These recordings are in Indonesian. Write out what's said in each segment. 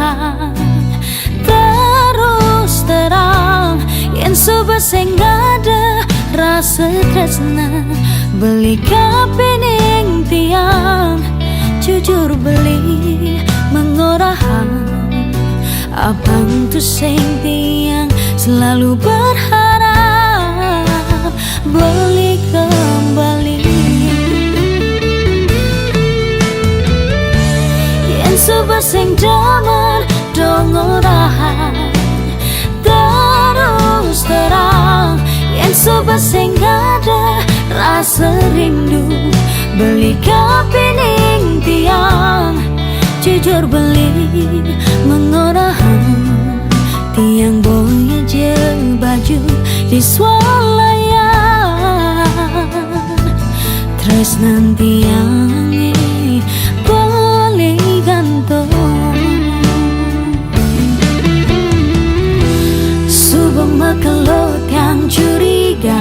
rahang terus terang yen sobat sing ada rasa tresna beli kapining tiang jujur beli mengorahan abang tu sing tiang selalu berharap beli kembali yen sobat sing daman dongorahan terus terang yen sobat sing ada rasa rindu beli kapining tiang jujur beli mengorahan tiang boy aja baju di swalayan terus nanti yang boleh gantung subang makelot yang curiga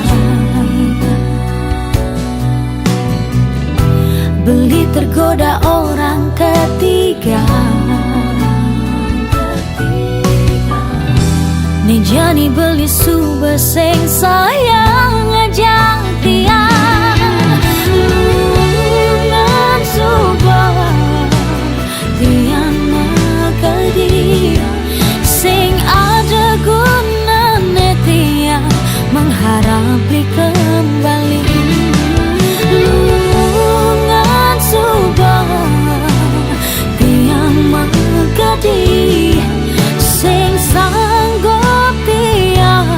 beli tergoda orang ketiga nih jani beli suba sing sayang ngajak tiang lungan suba tiang makadi sing ada gunane tiang mengharap beli kembali lungan suba tiang makadi sing sanggup tiang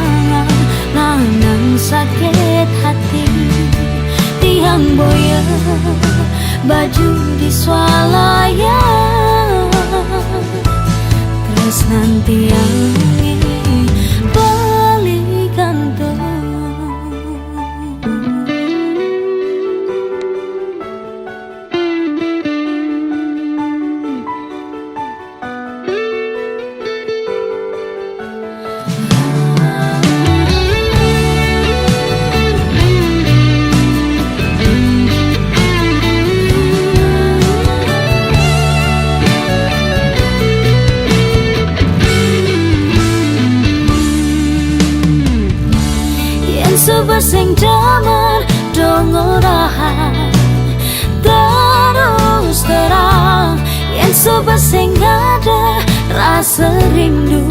nanang sakit hati tiang boya baju di swalayan terus nanti yang balik gantung sobat sing daman dongorahan terus terang yen sobat sing ada rasa rindu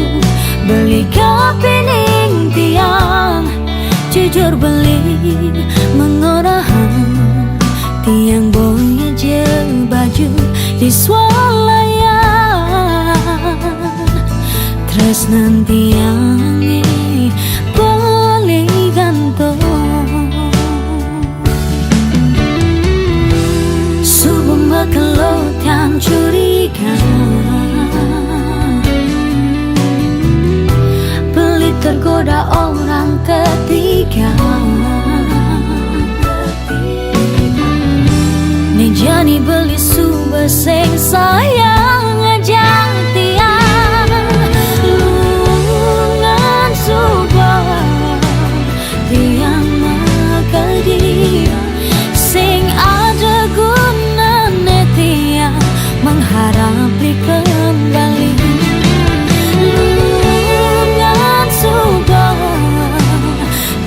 beli kapining tiang jujur beli mengorahan tiang boy aja baju di swalayan terus nanti yang subang makelot yang curiga beli tergoda orang ketiga nih jani beli suba sing sayang ngajak tiang lungan suba tiang makadi sing ada gunane tiang mengharap beli kembali lungan suba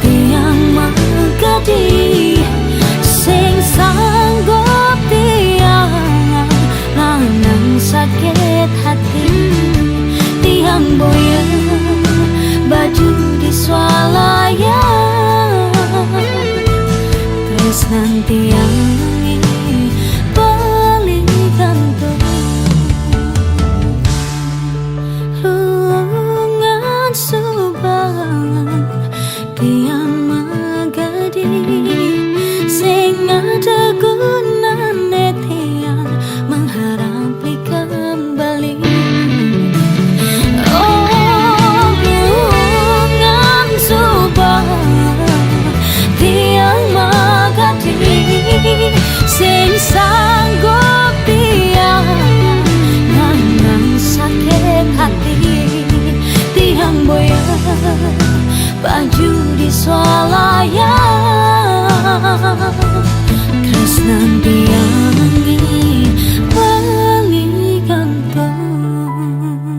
tiang makadi sing sanggup tiang nanang sakit hati tiang boya baju di swalayan terus nanti yang balik gantung lungan subang tiang magadi sing ada gunane tiang mengharap beli kembali lungan subang tiang magadi sing sanggup tiang nanang sakit hati tiang boya baju di swalayan terus nanti yang balik gantung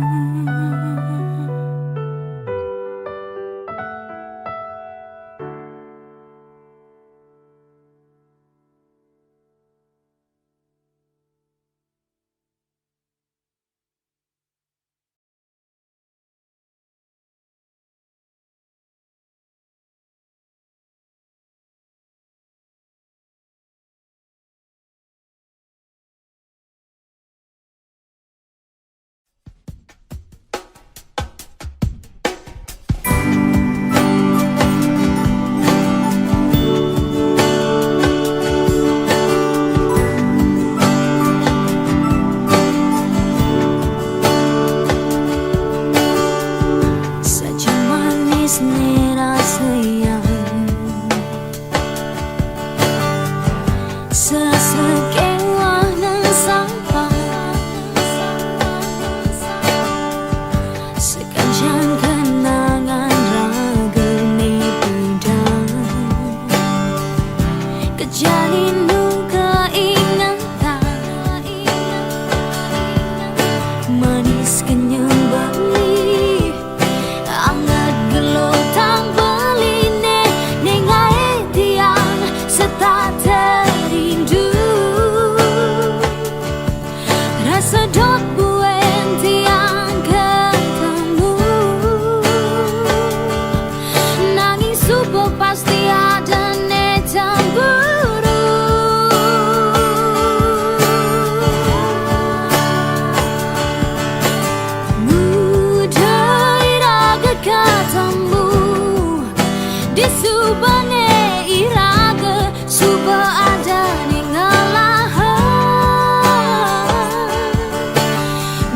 di subane iraga suba ada ningalahan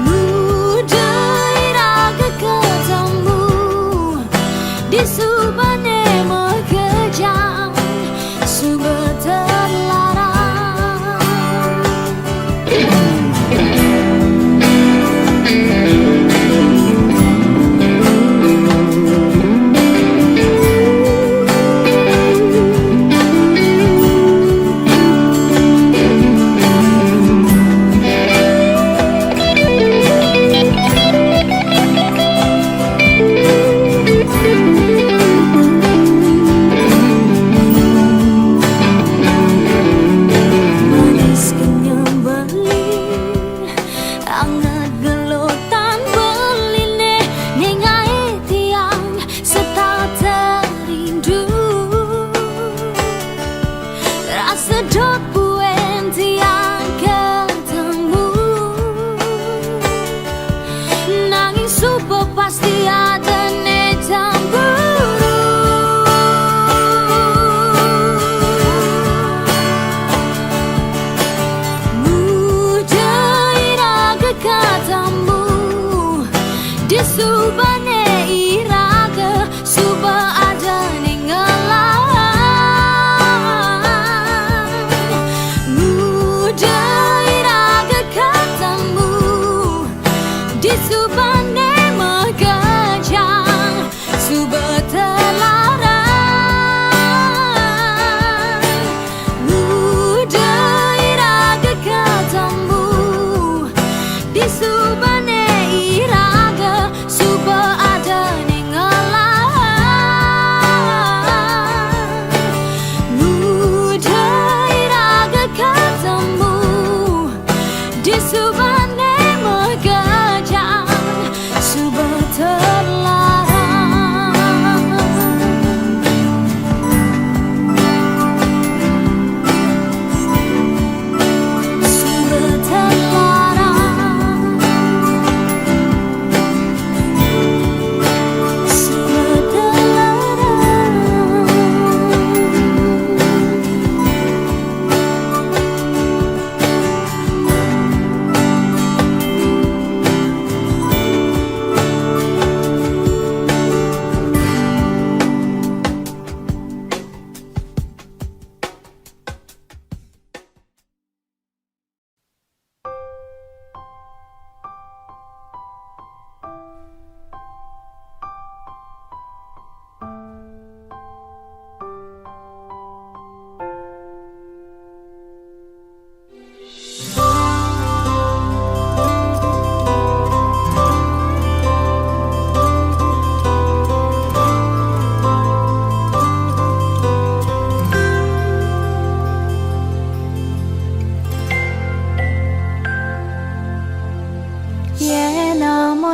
muda iraga ketemu di subane mengejar suba terlarang. Sedot buen tiang ketemu nanging supo pasti ada ne cemburu muda iraga ketemu di subane iraga suba ada ninggalan di subane mengejar suba terlarang muda iraga ketemu di subane iraga suba ada ninggalan muda iraga ketemu di subane mengejar suba terlarang. Suba terlarang. Suba terlarang.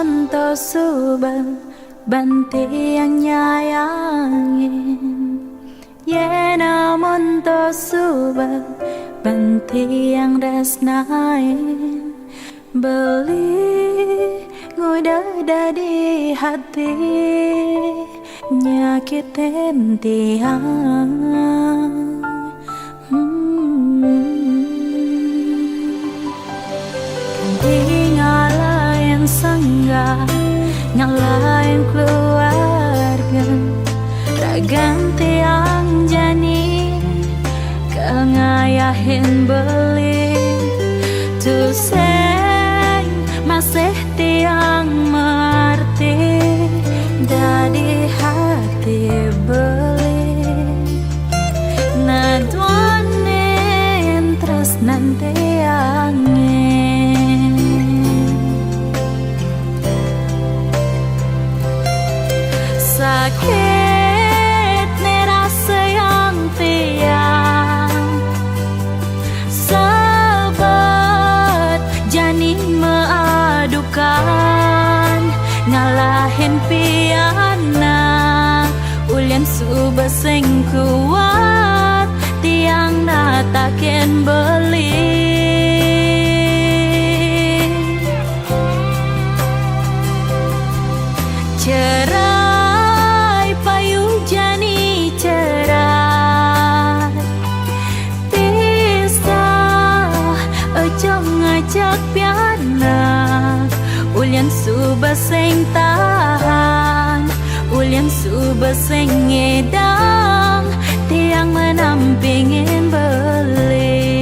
Untuk subang banti yang nyayangin ye namun to subang banti yang resnain beli ngudah di hati nyakitin tiang Ngalahin sangga, ngalahin keluarga, tak ganti yang jani, kengayahin beli, tuseng masih tiang mengerti, dari hati beli, naduanin terus nanti angin. Sakit nih rasa yang tiang sahabat jani mengadukan ngalahin piana ulian subah sing kuat tiang natakin beli cerai payu jani baseng tahan, ulian su baseng ngedang, tiang menampingin beli.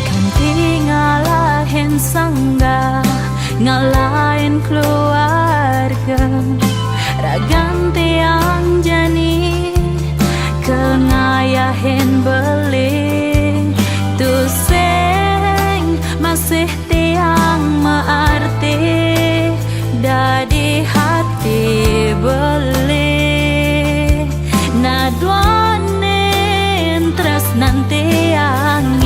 Kan tingalahin sangga, ngalahin keluarga, raganti yang jani kengayahin beli, tuseng masih tiang maarti dadi hati beli, naduanin terus nanti angin.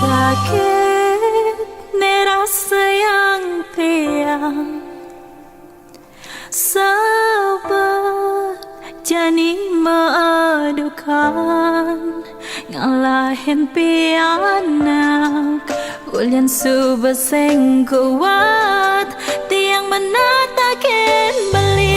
Sakit nerasa yang tiang, sabar jani maadukan, ngalahin pianak, ulian su baseng kuat, tiang menatakin beli.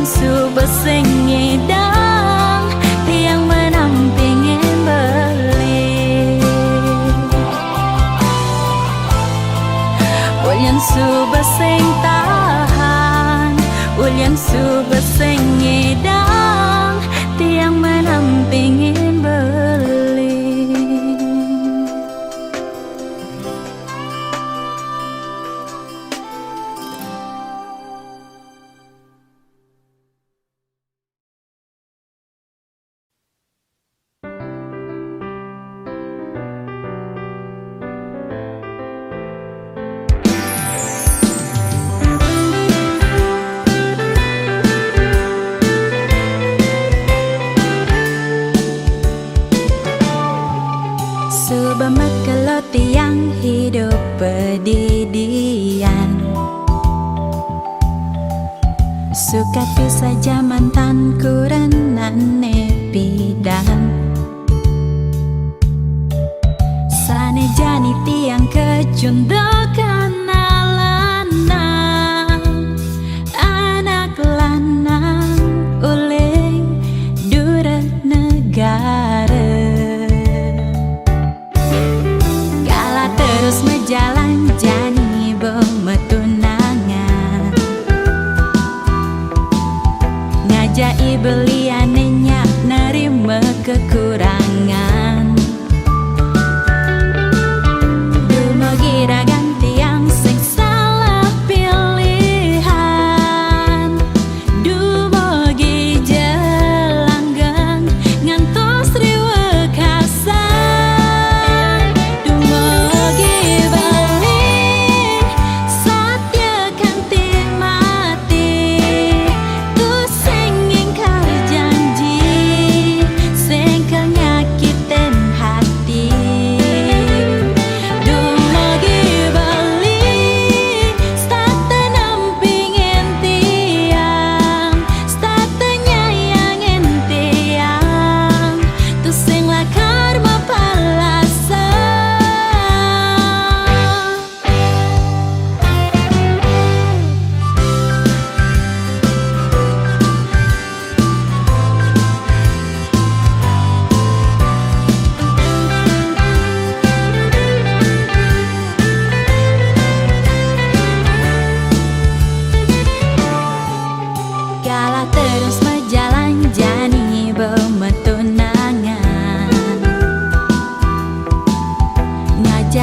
Su baseng ngedang, tiang menampingin beli. Ulian su baseng tahan, ulian su baseng ngedang, tiang menampingin beli. Subamat kalau tiang hidup bedidian, suka pisah zaman tan kurenane bidan, sane jani tiang kecundokan alanang, anak lanang uling dura negara. Terus mejalan jani bemetunangan, ngajai beliannya nerima kekurangan, dumogi ragang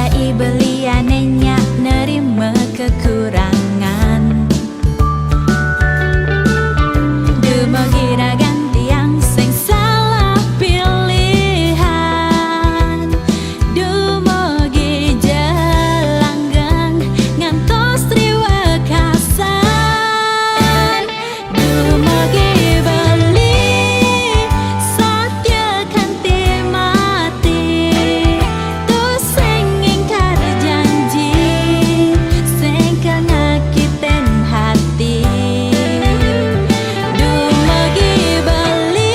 Yai belianenya nerima kekurangan. Dumugi ganti yang sing salah pilihan. Dumugi jelanggang ngantos triwekasan. Dumugi beli satya kanthi mati. Tu sing ingkar janji sing ngakiten hati. Dumugi beli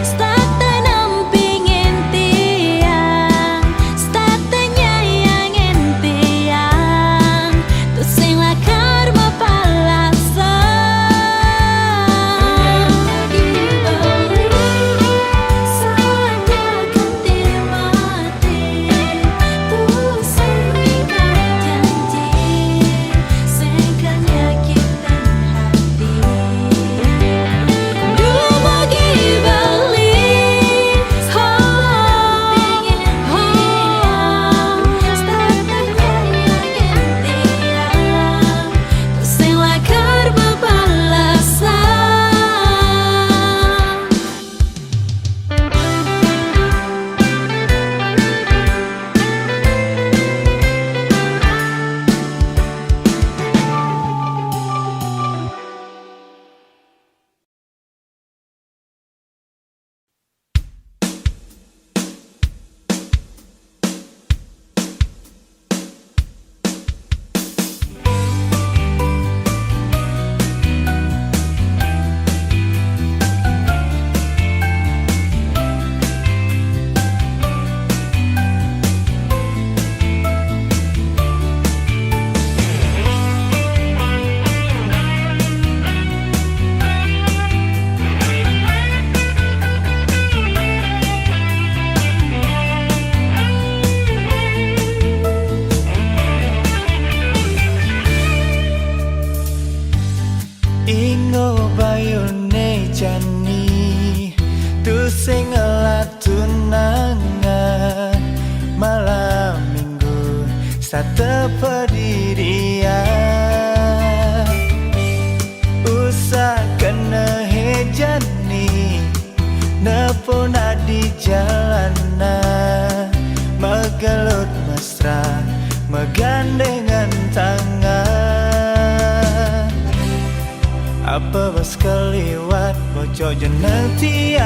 stata nampingin tiang, stata nyayangin tiang. Tu sing lakar mapalasan. Dumugi beli satya kanthi mati. Tu sing ingkar janji sing ngakiten hati. Dumugi beli stata nyayangin tiang. Tu sing lakar mapalasan. Ingo bayune jani tu sing tunangan malam minggu sate pendirian usah kena hejani nepona di jalanan megelut mesra megandengan tangan. Apa bas keliwat bocok jeneng tiang.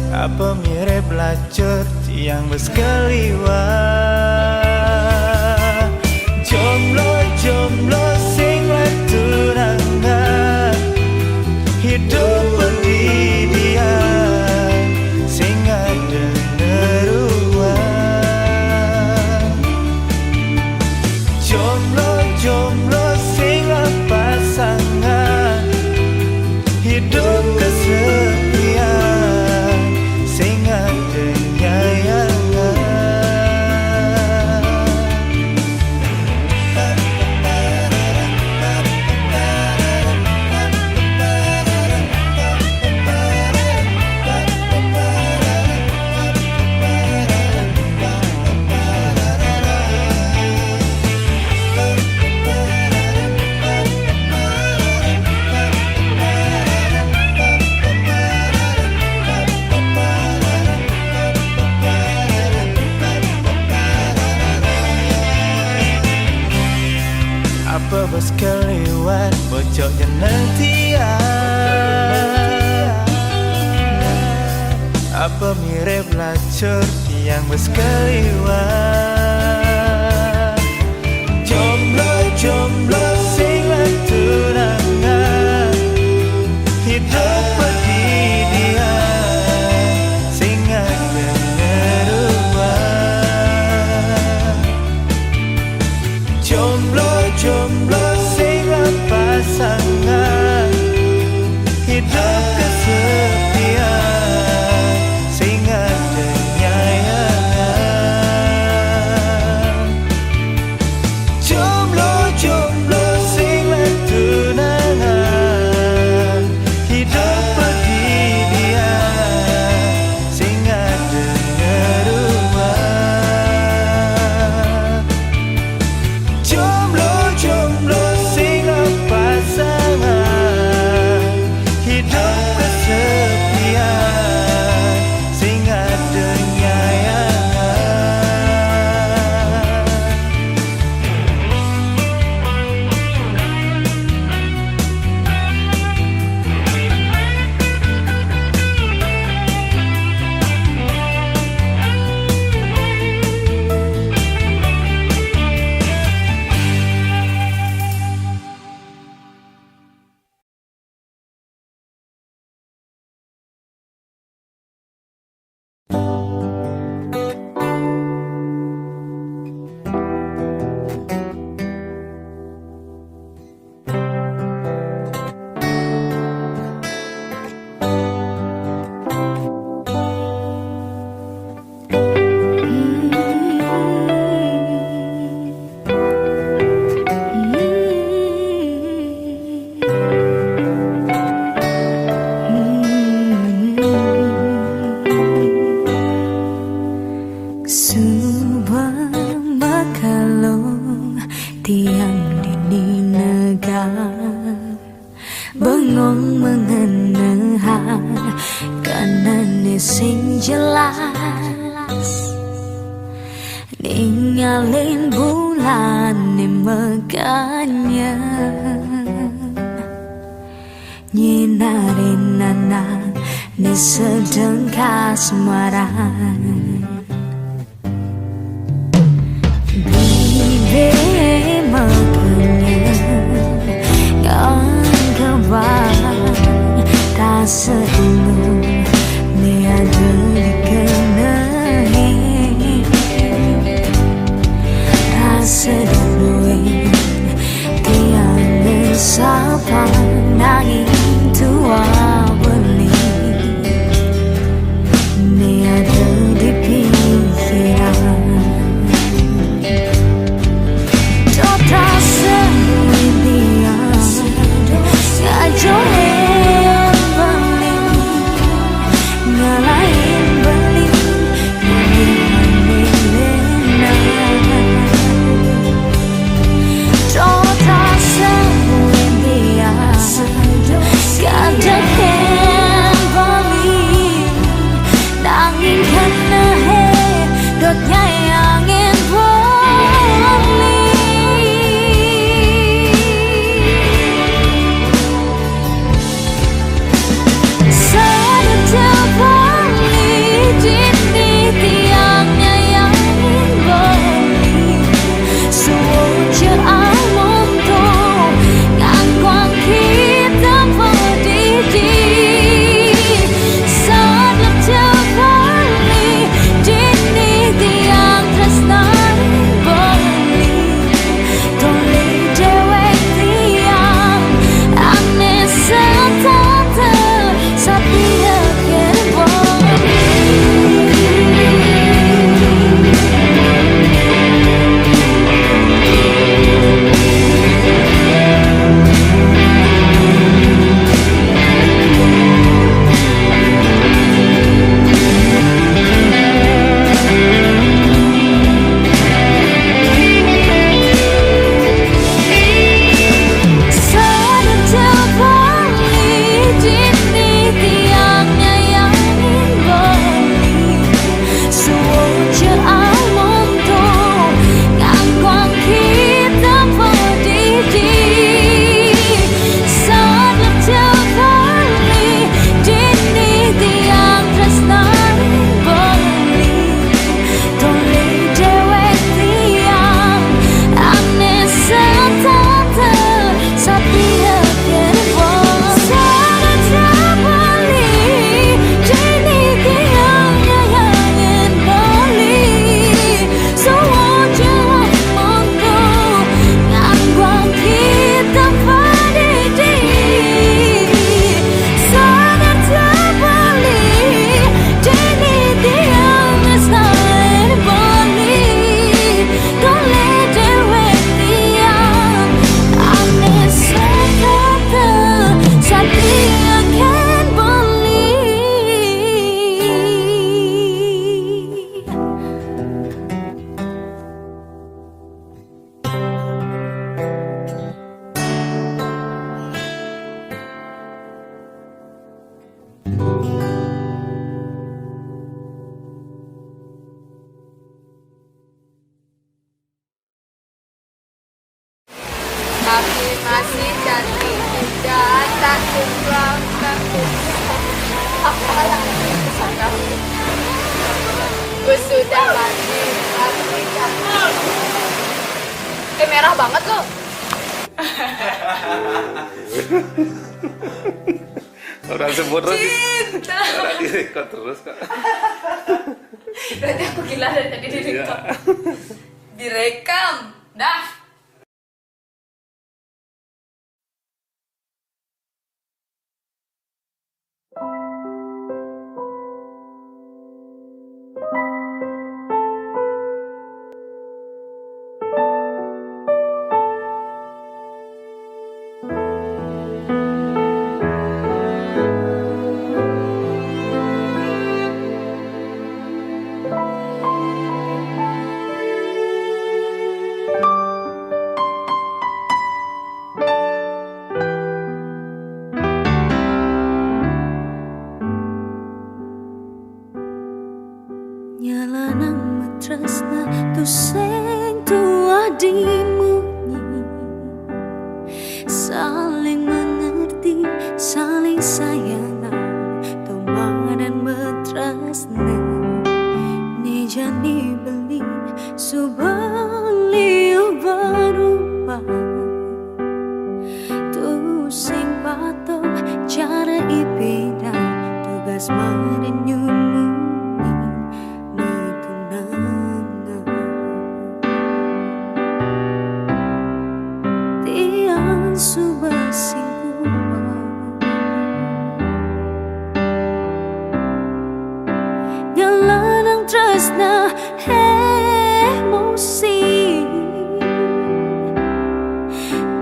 Apa mirip lacut tiang bas keliwat. Jomblo sing tunangan hidup pendidikan sing ada neruan. Jomblo sing pasangan hidup kesepian sing ada nyayangan. Apa bos keliwat bocok jeneng tiang. Apa mirip lacur tiang bos keliwat. Jomblo sing tunangan hidup pendidikan sing ada neruan. Jomblo sing pasangan hidup kesepian sing ada nyayangan. Sebuah makalong tiang dini negar bengong mengenehar kanane sing jelas ninggalin bulan meganya nyinarin anak ni sedang kasmaran Bibe makanya yang kebang rasa dulu ni ada dikenai rasa dulu tiang sapa nanging tua beli ni ada di pikiran Tapi masih cantik juga, takut banget. Gue sudah mati, tapi cantik. Merah banget lo. Orang sebut terus. Cinta. Orang direkod terus kak. Berarti aku gila dari tadi direkam. Direkam. Dah. lanang matresna tu sing tua dimunyi, saling mengerti, saling sayangan, tomanan matresna ni jani beli subali berubah tu sing pato cara ibeda tugas merenyumu metunangan tiang subasingkuan nyalanang tresna emosi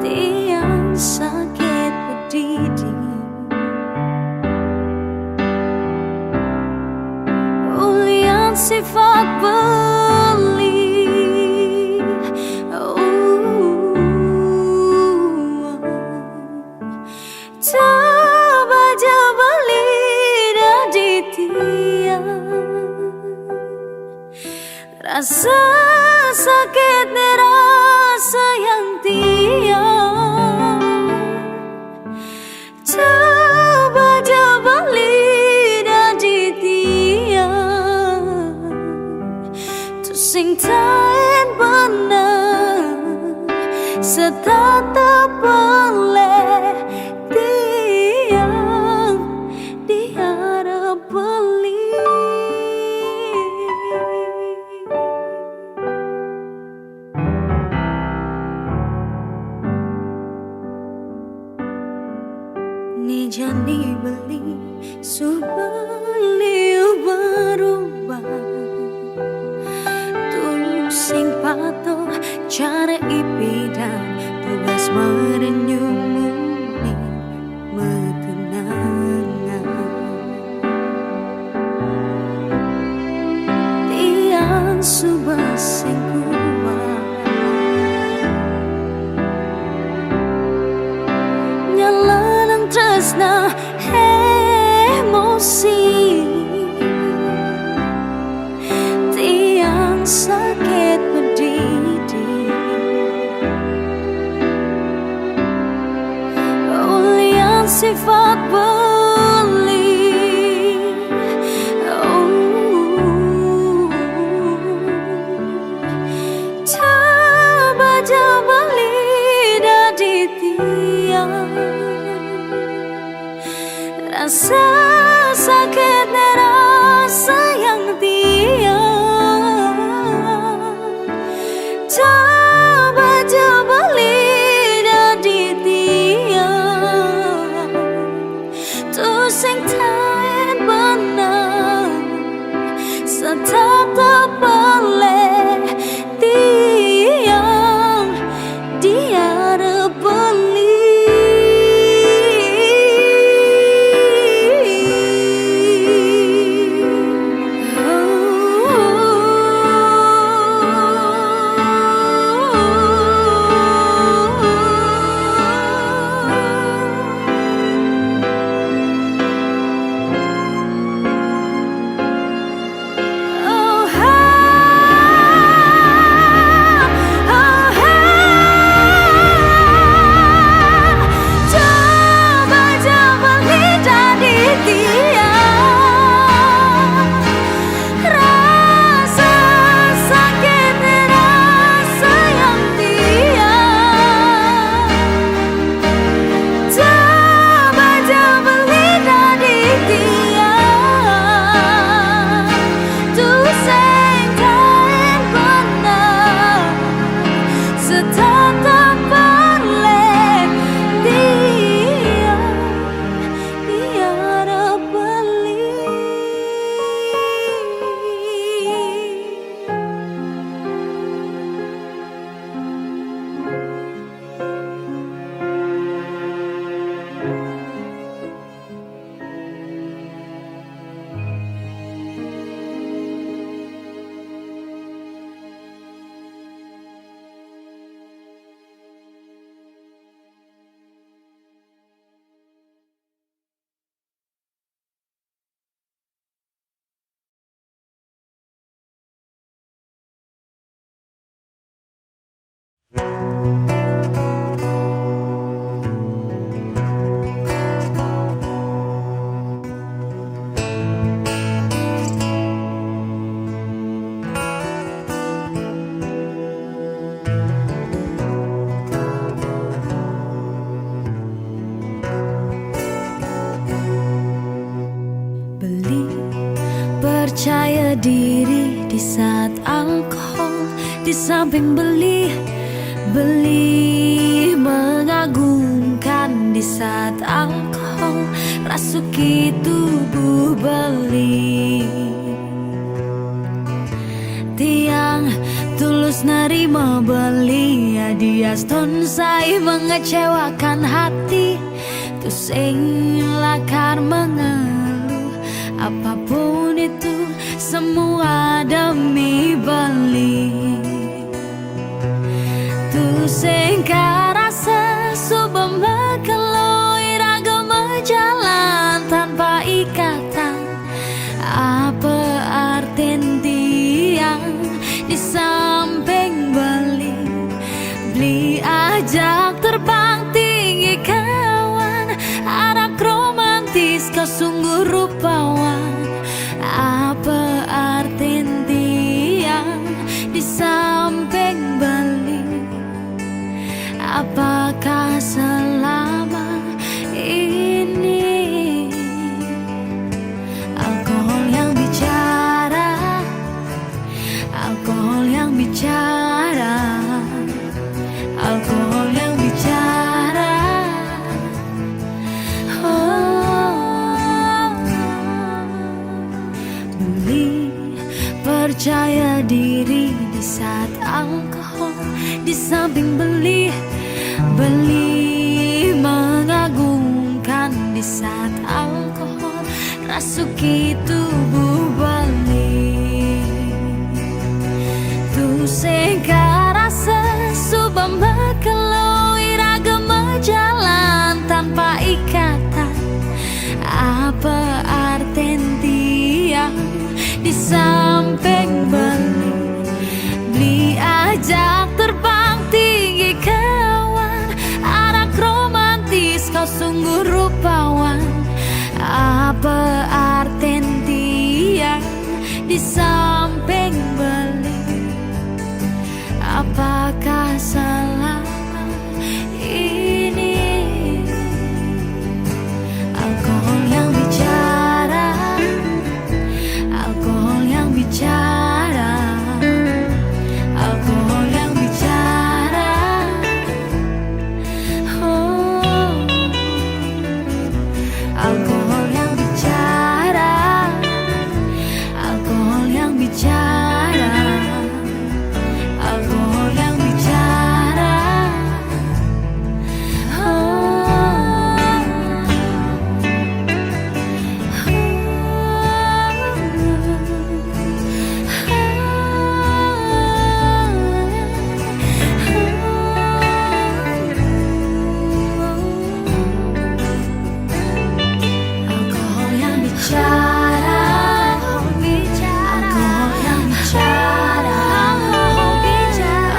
tiang sakit berdiri ulian sifat beli Tabaja beli dari tiang rasa sakit rasa yang tiang Tabaja beli dari tiang tu sing taen bener setata boleh tiang diharap beli ni jani beli subali berubah tu sing pato cara ipidan tugas merenyumu ni metenangan tiang subah sing kuat nyalanang tresna emosi tiang sakit berdiri ulian sifat beli Tabaja beli dari tiang rasa sakit rasa yang tiang Tabaja beli dari tiang tu sing taen benar setata boleh tiang diharap beli Oh, di saat alkohol di samping beli mengagumkan di saat alkohol rasuki tubuh beli. Tiang tulus nerima beli hadiah stonsai mengecewakan hati. Tu sing lakar mengeluh apapun itu semua demi beli. Tu sing karasa subem bekeloi ragam jalan tanpa ikatan. Apa arti tiang di samping beli ajak terbang tinggi kawan. Arak romantis kau sungguh rupawan. Apa arti tiang di samping beli? Apakah selama ini alkohol yang bicara, alkohol yang bicara, alkohol yang bicara. Oh, beli percaya diri di saat alkohol di samping beli mengagumkan di saat alkohol rasuki tubuh beli. Tu sing karasa subam bekeloi ragam jalan tanpa ikatan. Apa arti tiang di samping beli ajak terbang tinggi kawan. Arak romantis kau sungguh rupawan. Apa arti tiang di samping beli? Apakah salah ini alkohol yang bicara, alkohol yang bicara, alkohol yang bicara. Oh, alkohol yang bicara, alkohol yang bicara, alkohol yang bicara. Alkohol yang bicara, alkohol yang bicara,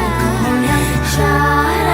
alkohol yang bicara.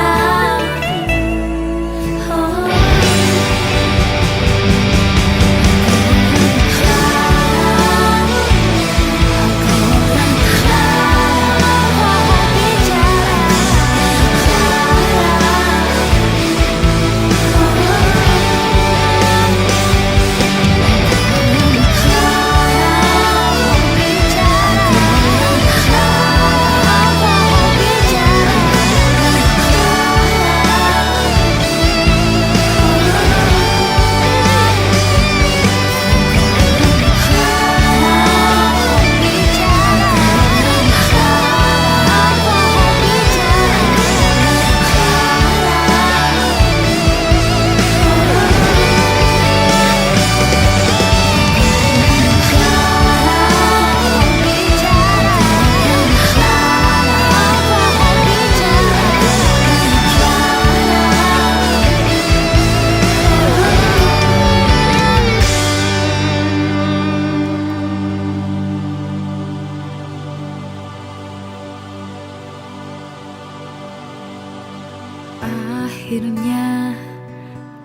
Akhirnya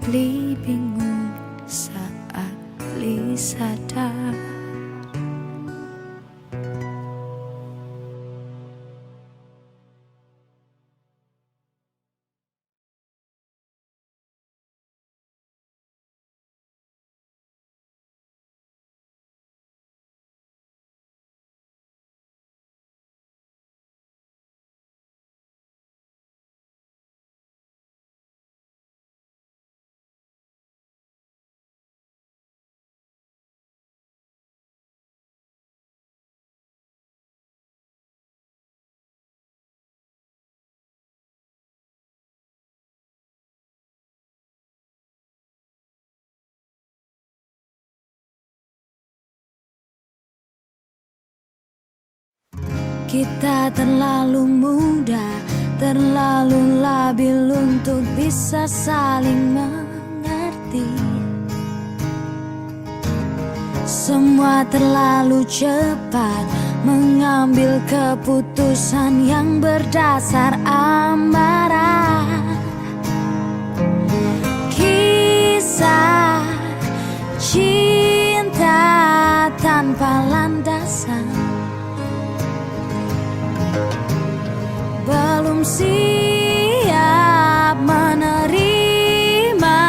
Li bingung saat Li sadar. Kita terlalu muda, terlalu labil untuk bisa saling mengerti. Semua terlalu cepat mengambil keputusan yang berdasar amarah. Kisah cinta tanpa landasan, belum siap menerima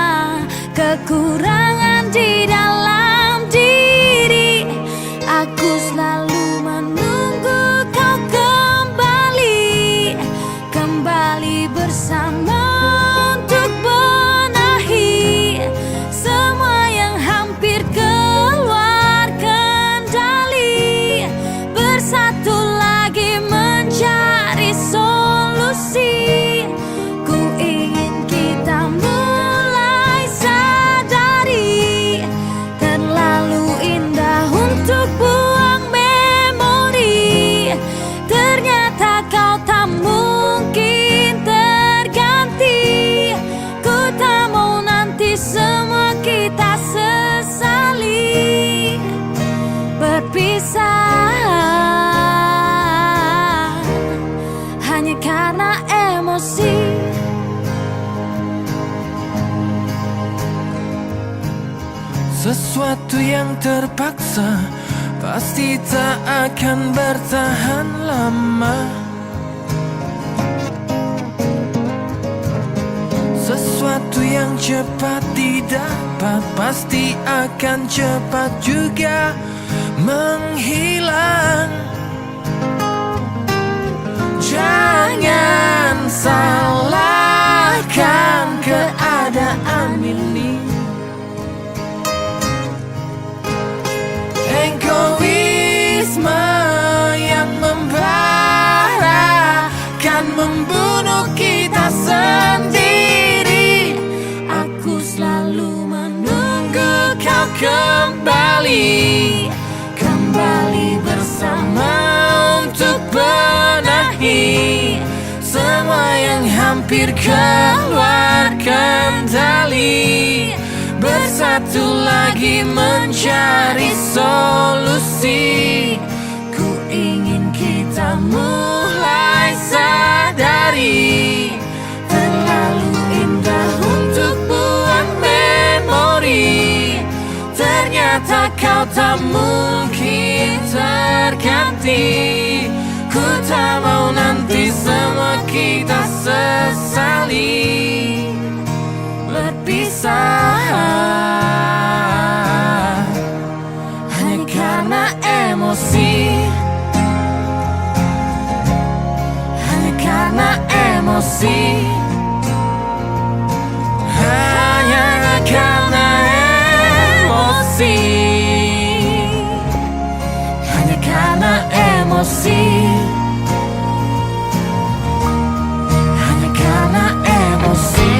kekurangan di dalam diri. Aku selalu menunggu kau kembali bersama untuk benahi semua yang hampir keluar kendali. Bersatu lagi mencari solusi. Ku ingin kita mulai sadari, terlalu indah untuk buang memori. Ternyata kau tak mungkin terganti. Ku tak mau nanti semua kita sesali berpisah hanya karena emosi. Sesuatu yang terpaksa pasti tak akan bertahan lama. Sesuatu yang cepat didapat pasti akan cepat juga menghilang. Jangan salahkan keadaan ini. Egoisme yang membara kan membunuh kita sendiri. Aku selalu menunggu kau kembali bersama untuk benahi semua yang hampir keluar kendali. Bersatu lagi mencari solusi. Ku ingin kita mulai sadari, terlalu indah untuk buang memori. Ternyata kau tak mungkin terganti. Ku tak mau nanti semua kita sesali berpisah hanya karena emosi. Hanya karena emosi. Hanya karena emosi. Hanya karena emosi. Hanya karena emosi.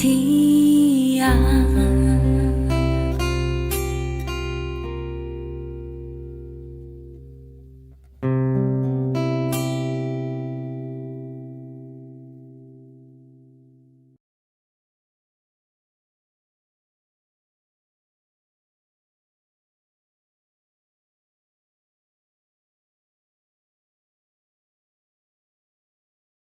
ที่